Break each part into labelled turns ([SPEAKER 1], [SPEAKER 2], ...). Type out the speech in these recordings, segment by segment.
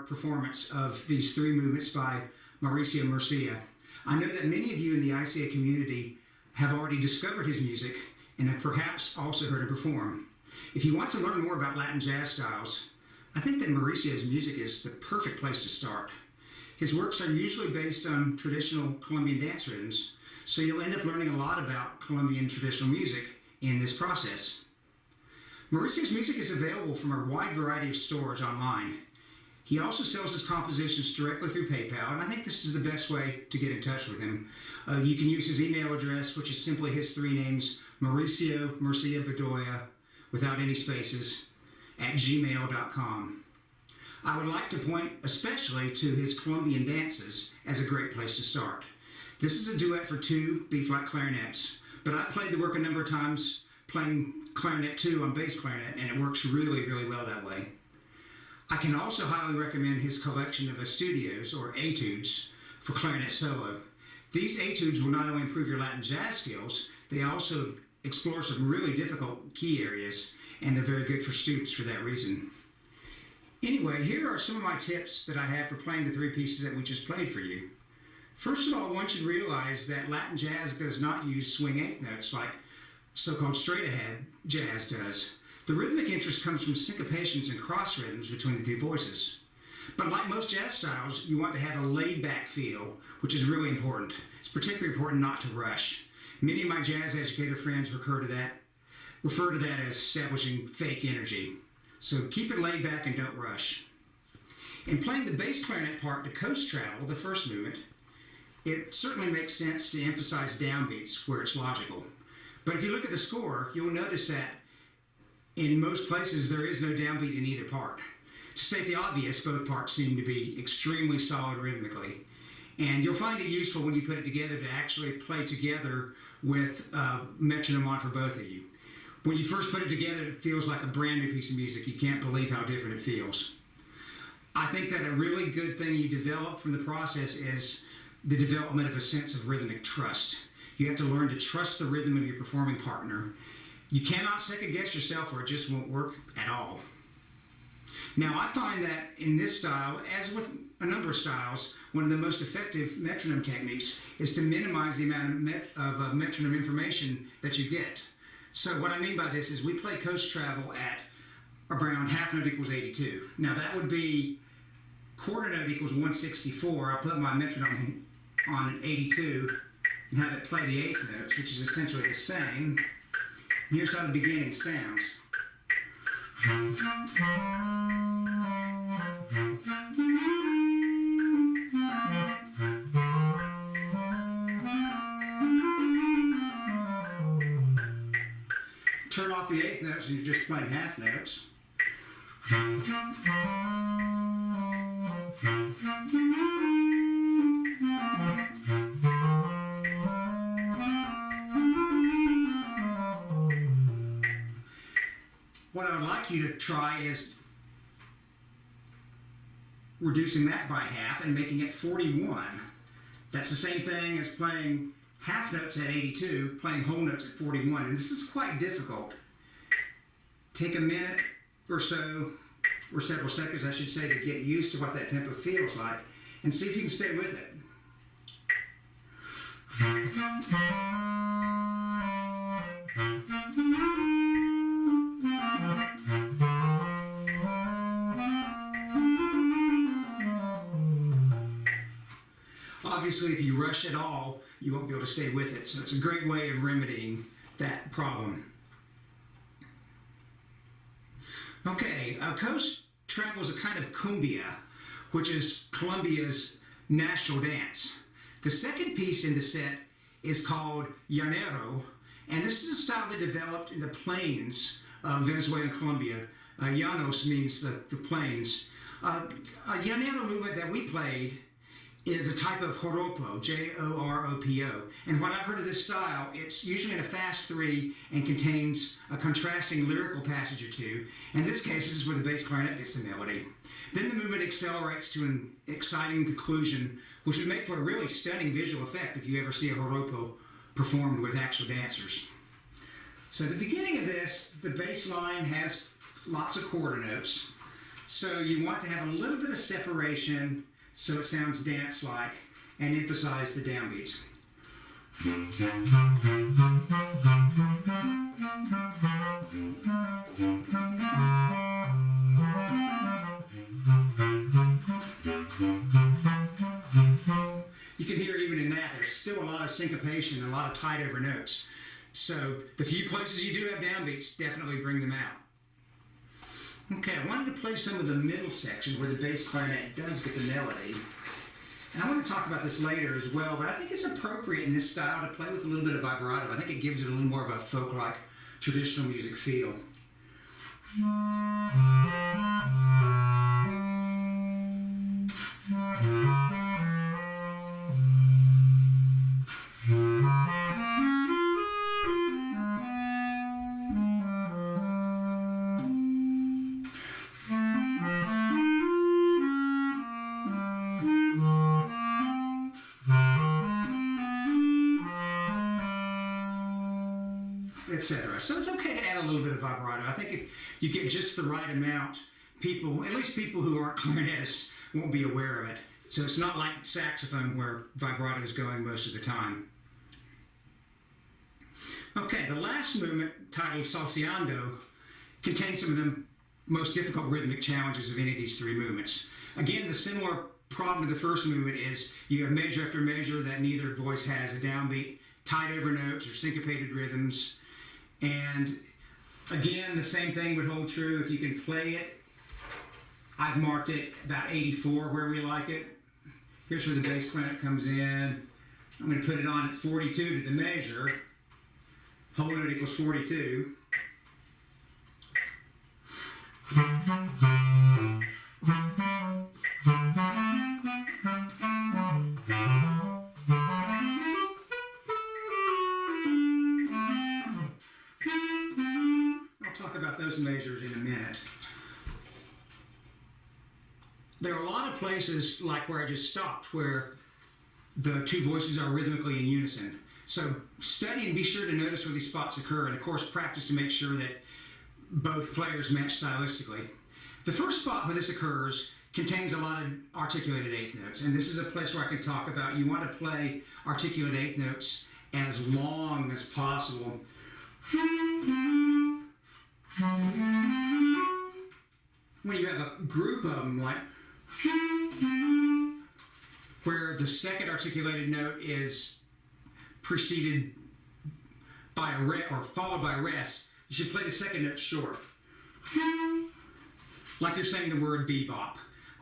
[SPEAKER 1] performance of these three movements by Mauricio Murcia. I know that many of you in the ICA community have already discovered his music and have perhaps also heard him perform. If you want to learn more about Latin jazz styles, I think that Mauricio's music is the perfect place to start. His works are usually based on traditional Colombian dance rhythms, so you'll end up learning a lot about Colombian traditional music in this process. Mauricio's music is available from a wide variety of stores online. He also sells his compositions directly through PayPal, and I think this is the best way to get in touch with him. You can use his email address, which is simply his three names, Mauricio Murcia Bedoya, without any spaces, at gmail.com. I would like to point especially to his Colombian dances as a great place to start. This is a duet for two B-flat clarinets, but I've played the work a number of times playing clarinet 2 on bass clarinet, and it works really, really well that way. I can also highly recommend his collection of estudios, or etudes, for clarinet solo. These etudes will not only improve your Latin jazz skills, they also explore some really difficult key areas, and they're very good for students for that reason. Anyway, here are some of my tips that I have for playing the three pieces that we just played for you. First of all, I want you to realize that Latin jazz does not use swing eighth notes like so-called straight-ahead jazz does. The rhythmic interest comes from syncopations and cross rhythms between the two voices. But like most jazz styles, you want to have a laid-back feel, which is really important. It's particularly important not to rush. Many of my jazz educator friends refer to that as establishing fake energy. So keep it laid back and don't rush. In playing the bass clarinet part to coast travel, the first movement, it certainly makes sense to emphasize downbeats where it's logical. But if you look at the score, you'll notice that in most places there is no downbeat in either part. To state the obvious, both parts seem to be extremely solid rhythmically. And you'll find it useful when you put it together to actually play together with metronome on for both of you. When you first put it together, it feels like a brand new piece of music. You can't believe how different it feels. I think that a really good thing you develop from the process is the development of a sense of rhythmic trust. You have to learn to trust the rhythm of your performing partner. You cannot second guess yourself or it just won't work at all. Now, I find that in this style, as with a number of styles, one of the most effective metronome techniques is to minimize the amount of metronome information that you get. So what I mean by this is we play coast travel at around half note equals 82. Now that would be quarter note equals 164. I'll put my metronome on 82 and have it play the eighth notes, which is essentially the same. Here's how the beginning sounds. Turn off the eighth notes and you're just playing half notes. What I would like you to try is reducing that by half and making it 41. That's the same thing as playing half notes at 82, playing whole notes at 41, and this is quite difficult. Take a minute or so, or several seconds I should say, to get used to what that tempo feels like, and see if you can stay with it. Obviously, if you rush at all, you won't be able to stay with it. So it's a great way of remedying that problem. Okay, coast travel is a kind of cumbia, which is Colombia's national dance. The second piece in the set is called Llanero, and this is a style that developed in the plains of Venezuela and Colombia. Llanos means the plains. A Llanero movement that we played is a type of joropo, J-O-R-O-P-O. And what I've heard of this style, it's usually in a fast 3 and contains a contrasting lyrical passage or two. In this case, this is where the bass clarinet gets the melody. Then the movement accelerates to an exciting conclusion, which would make for a really stunning visual effect if you ever see a joropo performed with actual dancers. So the beginning of this, the bass line has lots of quarter notes. So you want to have a little bit of separation so it sounds dance-like and emphasize the downbeats. You can hear even in that, there's still a lot of syncopation and a lot of tight over notes. So the few places you do have downbeats, definitely bring them out. Okay, I wanted to play some of the middle section where the bass clarinet does get the melody. And I want to talk about this later as well, but I think it's appropriate in this style to play with a little bit of vibrato. I think it gives it a little more of a folk-like traditional music feel. Etc. So it's okay to add a little bit of vibrato. I think if you get just the right amount, people, at least people who aren't clarinetists, won't be aware of it. So it's not like saxophone where vibrato is going most of the time. Okay, the last movement, titled Salseando, contains some of the most difficult rhythmic challenges of any of these three movements. Again, the similar problem to the first movement is you have measure after measure that neither voice has a downbeat, tight over notes or syncopated rhythms. And again, the same thing would hold true if you can play it. I've marked it about 84 where we like it. Here's where the bass clarinet comes in. I'm going to put it on at 42 to the measure. Whole note equals 42. Those measures in a minute. There are a lot of places like where I just stopped where the two voices are rhythmically in unison. So study and be sure to notice where these spots occur, and of course practice to make sure that both players match stylistically. The first spot where this occurs contains a lot of articulated eighth notes, and this is a place where I can talk about you want to play articulate eighth notes as long as possible. When you have a group of them, like where the second articulated note is preceded by a rest or followed by a rest, you should play the second note short, like you're saying the word bebop.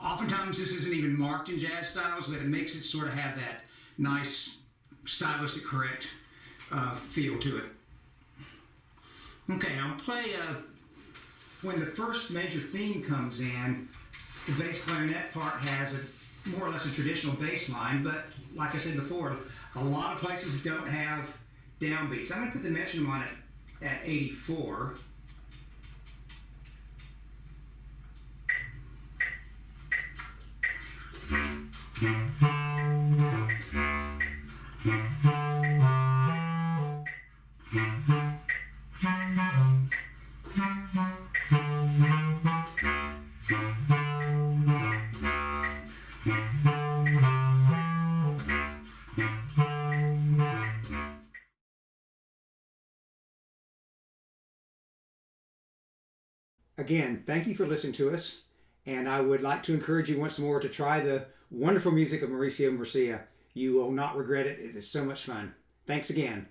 [SPEAKER 1] Oftentimes this isn't even marked in jazz styles, but it makes it sort of have that nice stylistic correct feel to it. Okay, I'll play when the first major theme comes in. The bass clarinet part has a more or less a traditional bass line, but like I said before, a lot of places don't have downbeats. I'm going to put the metronome on it at 84. Again, thank you for listening to us, and I would like to encourage you once more to try the wonderful music of Mauricio Murcia. You will not regret it. It is so much fun. Thanks again.